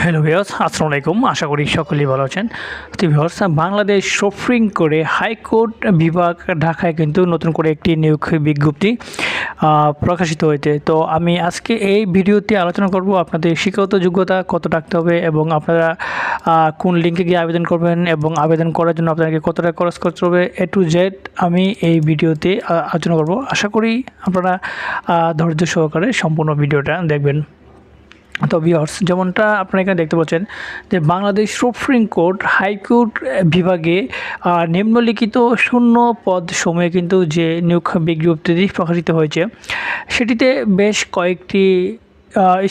Hello viewers, আসসালামু আলাইকুম। আশা করি সকলেই ভালো আছেন। তো ভিউয়ার্স, বাংলাদেশ সুপ্রিম কোর্টে হাইকোর্ট বিভাগ ঢাকায় কিন্তু নতুন করে একটি নিয়োগ বিজ্ঞপ্তি প্রকাশিত হয়েছে। তো আমি আজকে এই ভিডিওতে আলোচনা করব আপনাদের শিক্ষাগত যোগ্যতা কত রাখতে হবে এবং আপনারা কোন লিঙ্কে গিয়ে আবেদন করবেন এবং আবেদন করার জন্য আপনাকে কত টাকা খরচ করতে হবে, এ টু জেড আমি এই ভিডিওতে আলোচনা করব। আশা করি আপনারা ধৈর্য সহকারে সম্পূর্ণ ভিডিওটা দেখবেন। তো ভিউয়ার্স, যেমনটা আপনারা এখানে দেখতে পাচ্ছেন যে বাংলাদেশ সুপ্রিম কোর্ট হাইকোর্ট বিভাগে নিম্নলিখিত শূন্য পদ সময়ে কিন্তু যে নিয়োগ বিজ্ঞপ্তিটি প্রকাশিত হয়েছে, সেটিতে বেশ কয়েকটি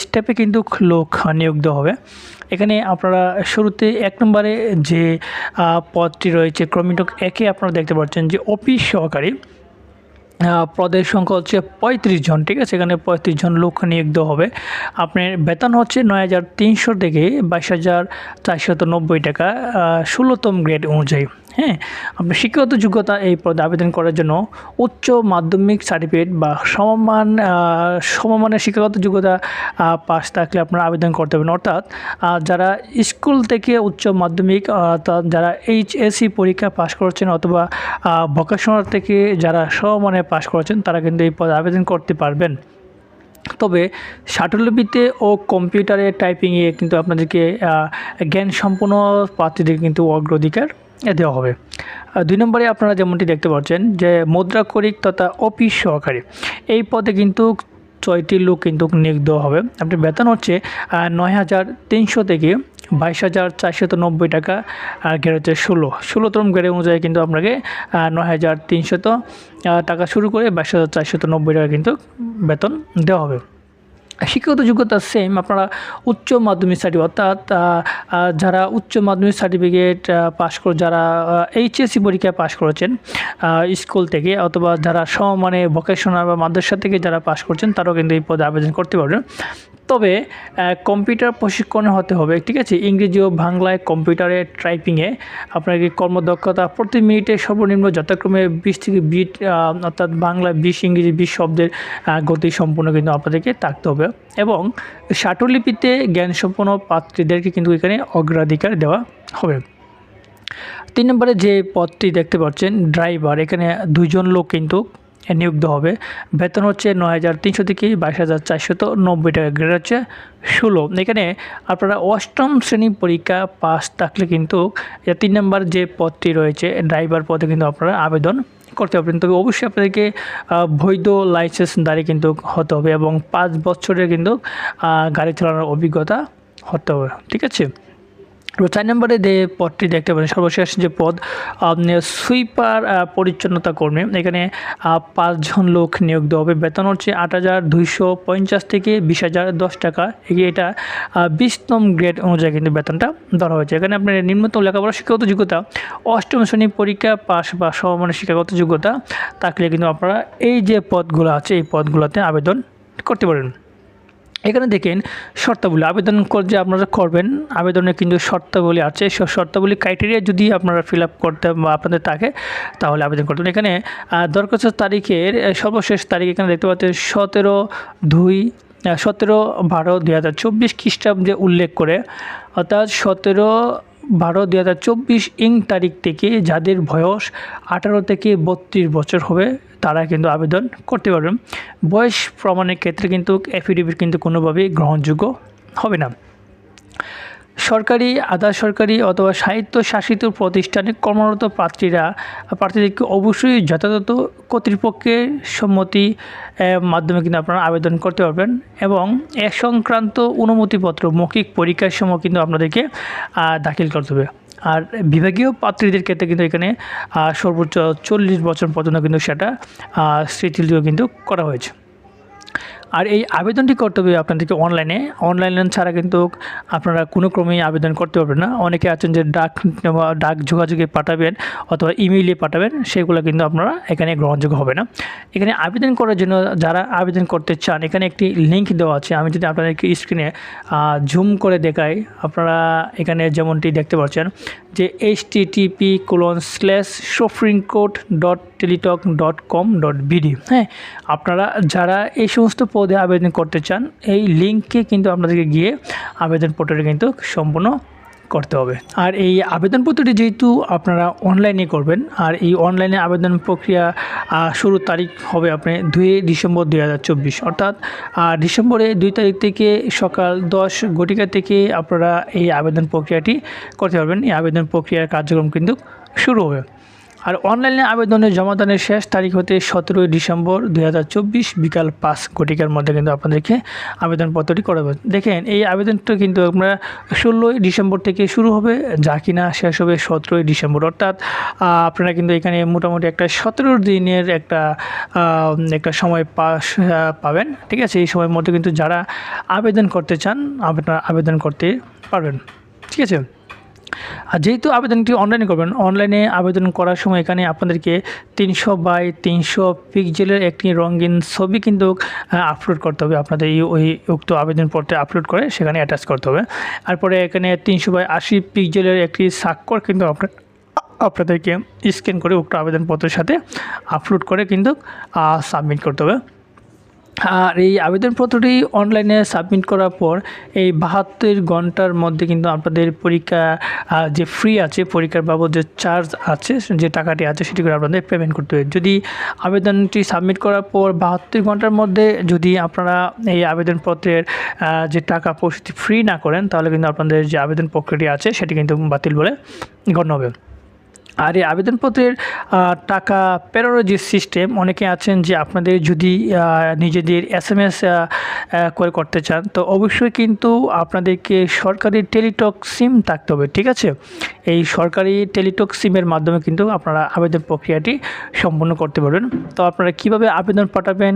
স্টেপে কিন্তু লোক নিয়োগ দেওয়া হবে। এখানে আপনারা শুরুতে 1 নম্বরে যে পদটি রয়েছে ক্রমিক একে আপনারা দেখতে পাচ্ছেন যে অফিস সহকারী, পদের সংখ্যা হচ্ছে 35 জন। ঠিক আছে, এখানে 35 জন লোক নিয়োগ দেওয়া হবে। আপনার বেতন হচ্ছে 9,300 থেকে 22,490 টাকা 16তম গ্রেড অনুযায়ী। হ্যাঁ, আপনার শিক্ষাগত যোগ্যতা এই পদে আবেদন করার জন্য উচ্চ মাধ্যমিক সার্টিফিকেট বা সমমানের শিক্ষাগত যোগ্যতা পাস থাকলে আপনারা আবেদন করতে পারবেন। অর্থাৎ যারা স্কুল থেকে উচ্চ মাধ্যমিক, যারা এইচএসসি পরীক্ষা পাস করেছেন অথবা ভোকেশনাল থেকে যারা সমমানের পাস করেছেন, তারা কিন্তু এই পদে আবেদন করতে পারবেন। তবে স্বাটলিপিতে ও কম্পিউটারে টাইপিংয়ে কিন্তু আপনাদেরকে জ্ঞান সম্পন্ন প্রার্থীদের কিন্তু অগ্রাধিকার দেওয়া হবে। 2 নম্বরে আপনারা যেমনটি দেখতে পাচ্ছেন যে মুদ্রাক্ষরিক তথা অফিস সহকারী, এই পদে কিন্তু 6টি লোক কিন্তু নিয়োগ দেওয়া হবে। আপনার বেতন হচ্ছে 9,300 থেকে 22,490 টাকা, আর গ্রেড হচ্ছে 16তম গ্রেড অনুযায়ী কিন্তু আপনাকে 9,300 টাকা শুরু করে 22,490 টাকা কিন্তু বেতন দেওয়া হবে। শিক্ষাগত যোগ্যতা সেম, আপনারা উচ্চ মাধ্যমিক সার্টিফিকেট অর্থাৎ যারা উচ্চ মাধ্যমিক সার্টিফিকেট পাস করে, যারা এইচএসসি পরীক্ষায় পাস করেছেন স্কুল থেকে অথবা যারা সমমানে ভোকেশনাল বা মাদ্রাসা থেকে যারা পাস করছেন, তারাও কিন্তু এই পদে আবেদন করতে পারবেন। তবে কম্পিউটার প্রশিক্ষণ হতে হবে। ঠিক আছে, ইংরেজি ও বাংলায় কম্পিউটারে টাইপিংয়ে আপনাকে কর্মদক্ষতা প্রতি মিনিটে সর্বনিম্ন যথাক্রমে 20 থেকে 20 অর্থাৎ বাংলা 20, ইংরেজি 20 শব্দের গতি সম্পূর্ণ কিন্তু আপনাদেরকে থাকতে হবে এবং স্বাটলিপিতে জ্ঞানসম্পন্ন প্রার্থীদেরকে কিন্তু এখানে অগ্রাধিকার দেওয়া হবে। 3 নম্বরে যে পদটি দেখতে পাচ্ছেন ড্রাইভার, এখানে 2 জন লোক কিন্তু নিয়োগ দেওয়া হবে। বেতন হচ্ছে 9,300 থেকে 22,490 টাকা, গ্রেড হচ্ছে 16। এখানে আপনারা 8ম শ্রেণী পরীক্ষা পাস থাকলে কিন্তু 3 নম্বর যে পদটি রয়েছে ড্রাইভার পদে কিন্তু আপনারা আবেদন করতে পারবেন। তবে অবশ্যই আপনাদেরকে বৈধ লাইসেন্সধারী কিন্তু হতে হবে এবং 5 বছরের কিন্তু গাড়ি চালানোর অভিজ্ঞতা হতে হবে। ঠিক আছে, 4 নম্বরে যে পদটি দেখতে পারেন সর্বশেষ যে পদ সুইপার পরিচ্ছন্নতা কর্মী, এখানে 5 জন লোক নিয়োগ দেওয়া হবে। বেতন হচ্ছে 8,250 থেকে 20,010 টাকা। এটা 20তম গ্রেড অনুযায়ী কিন্তু বেতনটা ধরা হয়েছে। এখানে আপনার নিম্নতম লেখাপড়া শিক্ষাগত যোগ্যতা 8ম শ্রেণী পরীক্ষা পাস বা সমমানের শিক্ষাগত যোগ্যতা থাকলে কিন্তু আপনারা এই যে পদগুলো আছে এই পদগুলোতে আবেদন করতে পারেন। এখানে দেখেন শর্তাবলী, আবেদন যে আপনারা করবেন আবেদনের কিন্তু শর্তাবলী আছে। সেই শর্তাবলী ক্রাইটেরিয়া যদি আপনারা ফিল আপ করতে বা আপনাদের থাকে তাহলে আবেদন করতেন। এখানে দরখাস্ত তারিখের সর্বশেষ তারিখ এখানে দেখতে পাচ্ছেন 17/12/2024 খ্রিস্টাব্দে উল্লেখ করে, অর্থাৎ 17/12/2024 তারিখ থেকে যাদের বয়স 18 থেকে 32 বছর হবে তারা কিন্তু আবেদন করতে পারবেন। বয়স প্রমাণের ক্ষেত্রে কিন্তু অ্যাফিডেভিট কিন্তু কোনোভাবেই গ্রহণযোগ্য হবে না। সরকারি, আধা সরকারি অথবা স্বায়ত্তশাসিত প্রতিষ্ঠানে কর্মরত প্রার্থীদেরকে অবশ্যই যথাযথ কর্তৃপক্ষের সম্মতি মাধ্যমে কিন্তু আপনারা আবেদন করতে পারবেন এবং এ সংক্রান্ত অনুমতিপত্র মৌখিক পরীক্ষার সময় কিন্তু আপনাদেরকে দাখিল করতে হবে। আর বিভাগীয় প্রার্থীদের ক্ষেত্রে কিন্তু এখানে সর্বোচ্চ 40 বছর পর্যন্ত কিন্তু সেটা শিথিল কিন্তু করা হয়েছে। আর এই আবেদনটি করতে হবে আপনাদেরকে অনলাইন ছাড়া কিন্তু আপনারা কোনো ক্রমেই আবেদন করতে পারবেন না। অনেকে আছেন যে ডাক যোগাযোগে পাঠাবেন অথবা ইমেইলে পাঠাবেন, সেগুলো কিন্তু আপনারা এখানে গ্রহণযোগ্য হবে না। এখানে আবেদন করার জন্য যারা আবেদন করতে চান এখানে একটি লিঙ্ক দেওয়া আছে। আমি যদি আপনাদেরকে স্ক্রিনে জুম করে দেখাই, আপনারা এখানে যেমনটি দেখতে পাচ্ছেন যে http://supremecode.teletalk.com.bd, হ্যাঁ, আপনারা যারা এই সমস্ত পদে আবেদন করতে চান এই লিঙ্কে কিন্তু আপনাদেরকে গিয়ে আবেদনপত্রটি কিন্তু সম্পূর্ণ করতে হবে। আর এই আবেদনপত্রটি যেহেতু আপনারা অনলাইনে করবেন, আর এই অনলাইনে আবেদন প্রক্রিয়া শুরুর তারিখ হবে আপনার 2 ডিসেম্বর 2024, অর্থাৎ ডিসেম্বরে 2 তারিখ থেকে সকাল 10 ঘটিকা থেকে আপনারা এই আবেদন প্রক্রিয়াটি করতে পারবেন। এই আবেদন প্রক্রিয়ার কার্যক্রম কিন্তু শুরু হবে। আর অনলাইনে আবেদনের জমাদানের শেষ তারিখ হতে 17 ডিসেম্বর 2024 বিকাল 5 ঘটিকার মধ্যে কিন্তু আপনাদেরকে আবেদনপত্রটি করাবেন। দেখেন এই আবেদনটা কিন্তু আমরা 16 ডিসেম্বর থেকে শুরু হবে, যা কিনা শেষ হবে 17 ডিসেম্বর, অর্থাৎ আপনারা কিন্তু এখানে মোটামুটি একটা 17 দিনের একটা সময় পাবেন। ঠিক আছে, এই সময়ের মধ্যে কিন্তু যারা আবেদন করতে চান আপনারা আবেদন করতে পারবেন। ঠিক আছে, আর যেহেতু আবেদনটি অনলাইনে করবেন, অনলাইনে আবেদন করার সময় এখানে আপনাদেরকে 300x300 পিক্সেলের একটি রঙিন ছবি কিন্তু আপলোড করতে হবে। আপনাদের ওই উক্ত আবেদনপত্রে আপলোড করে সেখানে অ্যাটাচ করতে হবে। তারপরে এখানে 300x80 পিক্সেলের একটি স্বাক্ষর কিন্তু আপনাদেরকে স্ক্যান করে উক্ত আবেদনপত্রের সাথে আপলোড করে কিন্তু সাবমিট করতে হবে। আর এই আবেদনপত্রটি অনলাইনে সাবমিট করার পর এই 72 ঘন্টার মধ্যে কিন্তু আপনাদের পরীক্ষা যে ফ্রি আছে, পরীক্ষার বাবদ যে চার্জ আছে, যে টাকাটি আছে সেটি করে আপনাদের পেমেন্ট করতে হবে। যদি আবেদনটি সাবমিট করার পর 72 ঘন্টার মধ্যে যদি আপনারা এই আবেদনপত্রের যে টাকা পরিশোধ ফ্রি না করেন, তাহলে কিন্তু আপনাদের যে আবেদন প্রক্রিয়াটি আছে সেটি কিন্তু বাতিল বলে গণ্য হবে। আর এই আবেদনপত্রের টাকা পেরোনোর যে সিস্টেম, অনেকে আছেন যে আপনাদের যদি নিজেদের SMS করে করতে চান, তো অবশ্যই কিন্তু আপনাদেরকে সরকারি টেলিটক সিম থাকতে হবে। ঠিক আছে, এই সরকারি টেলিটক সিমের মাধ্যমে কিন্তু আপনারা আবেদন প্রক্রিয়াটি সম্পন্ন করতে পারবেন। তো আপনারা কিভাবে আবেদন পাঠাবেন,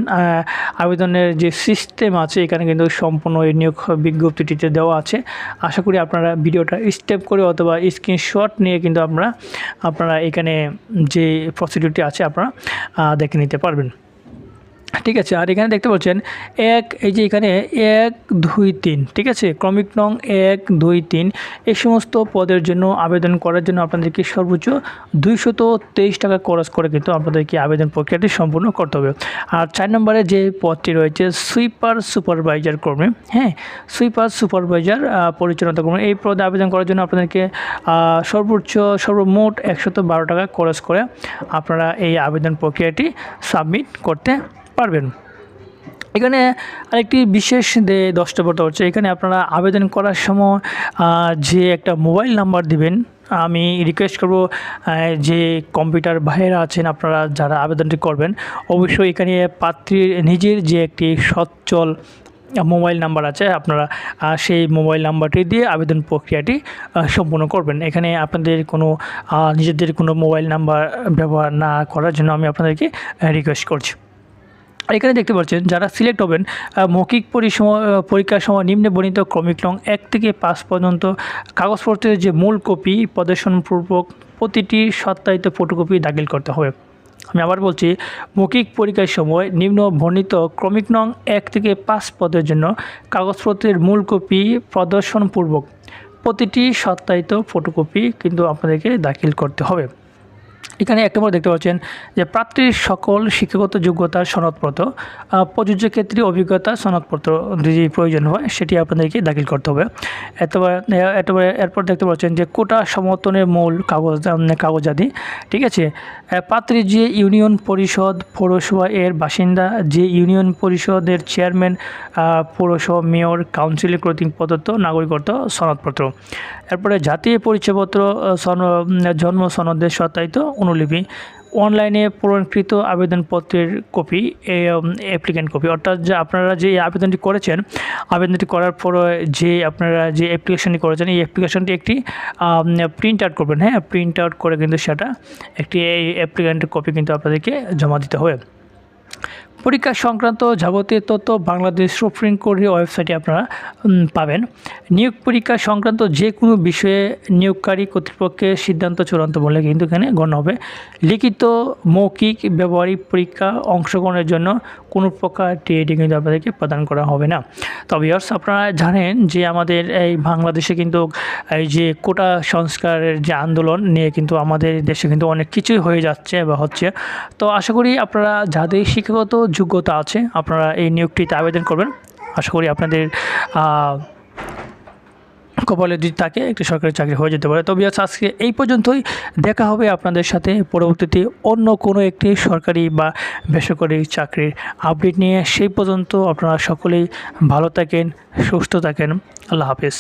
আবেদনের যে সিস্টেম আছে এখানে কিন্তু সম্পূর্ণ এই নিয়োগ বিজ্ঞপ্তিটিতে দেওয়া আছে। আশা করি আপনারা ভিডিওটা স্টেপ করে অথবা স্ক্রিনশট নিয়ে কিন্তু আপনারা এখানে যে প্রসিডিউরটি আছে আপনারা দেখে নিতে পারবেন। ঠিক আছে, আর এখানে দেখতে পাচ্ছেন এই যে এখানে 1, 2, 3, ঠিক আছে, ক্রমিক নং 1, 2, 3 এই সমস্ত পদের জন্য আবেদন করার জন্য আপনাদেরকে সর্বোচ্চ 223 টাকা খরচ করে কিন্তু আপনাদেরকে আবেদন প্রক্রিয়াটি সম্পূর্ণ করতে হবে। আর 4 নম্বরে যে পদটি রয়েছে সুইপার সুপারভাইজার কর্মী, হ্যাঁ, সুইপার সুপারভাইজার পরিচালনা কর্মী, এই পদে আবেদন করার জন্য আপনাদেরকে সর্বমোট 112 টাকা খরচ করে আপনারা এই আবেদন প্রক্রিয়াটি সাবমিট করতে পারবেন। এখানে আরেকটি বিশেষ 10টা কথা হচ্ছে, এখানে আপনারা আবেদন করার সময় যে একটা মোবাইল নাম্বার দিবেন, আমি রিকোয়েস্ট করব যে কম্পিউটার ভাইয়েরা আছেন আপনারা যারা আবেদনটি করবেন, অবশ্যই এখানে প্রার্থীর নিজের যে একটি সচ্ছল মোবাইল নাম্বার আছে আপনারা সেই মোবাইল নাম্বারটি দিয়ে আবেদন প্রক্রিয়াটি সম্পূর্ণ করবেন। এখানে আপনাদের কোনো নিজেদের কোনো মোবাইল নাম্বার ব্যবহার না করার জন্য আমি আপনাদেরকে রিকোয়েস্ট করছি। এখানে দেখতে পাচ্ছেন যারা সিলেক্ট হবেন মৌখিক পরীক্ষার সময় নিম্নে বর্ণিত ক্রমিক নং 1 থেকে 5 পর্যন্ত কাগজপত্রের যে মূল কপি প্রদর্শনপূর্বক প্রতিটি সত্যায়িত ফটোকপি দাখিল করতে হবে। আমি আবার বলছি, মৌখিক পরীক্ষার সময় নিম্ন বর্ণিত ক্রমিক নং 1 থেকে 5 পদের জন্য কাগজপত্রের মূল কপি প্রদর্শনপূর্বক প্রতিটি সত্যায়িত ফটোকপি কিন্তু আপনাদেরকে দাখিল করতে হবে। এখানে এক নম্বর দেখতে পাচ্ছেন যে প্রার্থীর সকল শিক্ষাগত যোগ্যতার সনদপত্র, প্রযোজ্য ক্ষেত্রে অভিজ্ঞতা সনদপত্র যদি প্রয়োজন হয় সেটি আপনাদেরকে দাখিল করতে হবে। এরপর দেখতে পাচ্ছেন যে কোটা সমর্থনের মূল কাগজাদি, ঠিক আছে, প্রার্থীর যে ইউনিয়ন পরিষদ পৌরসভা এর বাসিন্দা, যে ইউনিয়ন পরিষদের চেয়ারম্যান, পৌরসভা মেয়র, কাউন্সিলের কর্তৃক প্রদত্ত নাগরিকত্ব সনদপত্র। এরপরে জাতীয় পরিচয়পত্র, জন্ম সনদের সত্যায়িত অনুলিপি, অনলাইনে পূরণকৃত আবেদনপত্রের কপি, অ্যাপ্লিক্যান্ট কপি, অর্থাৎ যে আপনারা যে আবেদনটি করেছেন, আবেদনটি করার পরে যে আপনারা যে অ্যাপ্লিকেশনটি করেছেন এই অ্যাপ্লিকেশনটি একটি প্রিন্ট আউট করবেন, হ্যাঁ, প্রিন্ট আউট করে কিন্তু সেটা একটি এই অ্যাপ্লিক্যান্টের কপি কিন্তু আপনাদেরকে জমা দিতে হবে। পরীক্ষা সংক্রান্ত যাবতীয় তথ্য বাংলাদেশ সুপ্রিম কোর্টের ওয়েবসাইটে আপনারা পাবেন। নিয়োগ পরীক্ষা সংক্রান্ত যে কোনো বিষয়ে নিয়োগকারী কর্তৃপক্ষের সিদ্ধান্ত চূড়ান্ত বলে কিন্তু এখানে গণ্য হবে। লিখিত, মৌখিক, ব্যবহারিক পরীক্ষা অংশগ্রহণের জন্য কোনো প্রকার টিএডি কিন্তু আপনাদেরকে প্রদান করা হবে না। তবে ভিউয়ার্স, আপনারা জানেন যে আমাদের এই বাংলাদেশে কিন্তু এই যে কোটা সংস্কারের যে আন্দোলন নিয়ে কিন্তু আমাদের দেশে কিন্তু অনেক কিছুই হয়ে যাচ্ছে বা হচ্ছে। তো আশা করি আপনারা যাদের শিক্ষাগত যোগ্যতা আছে আপনারা এই নিয়োগটিতে আবেদন করবেন। আশা করি আপনাদের কপালে যদি থাকে একটি সরকারি চাকরি হয়ে যেতে পারে। তবে আজকে এই পর্যন্তই। দেখা হবে আপনাদের সাথে পরবর্তীতে অন্য কোনো একটি সরকারি বা বেসরকারি চাকরির আপডেট নিয়ে। সেই পর্যন্ত আপনারা সকলেই ভালো থাকেন, সুস্থ থাকেন। আল্লাহ হাফেজ।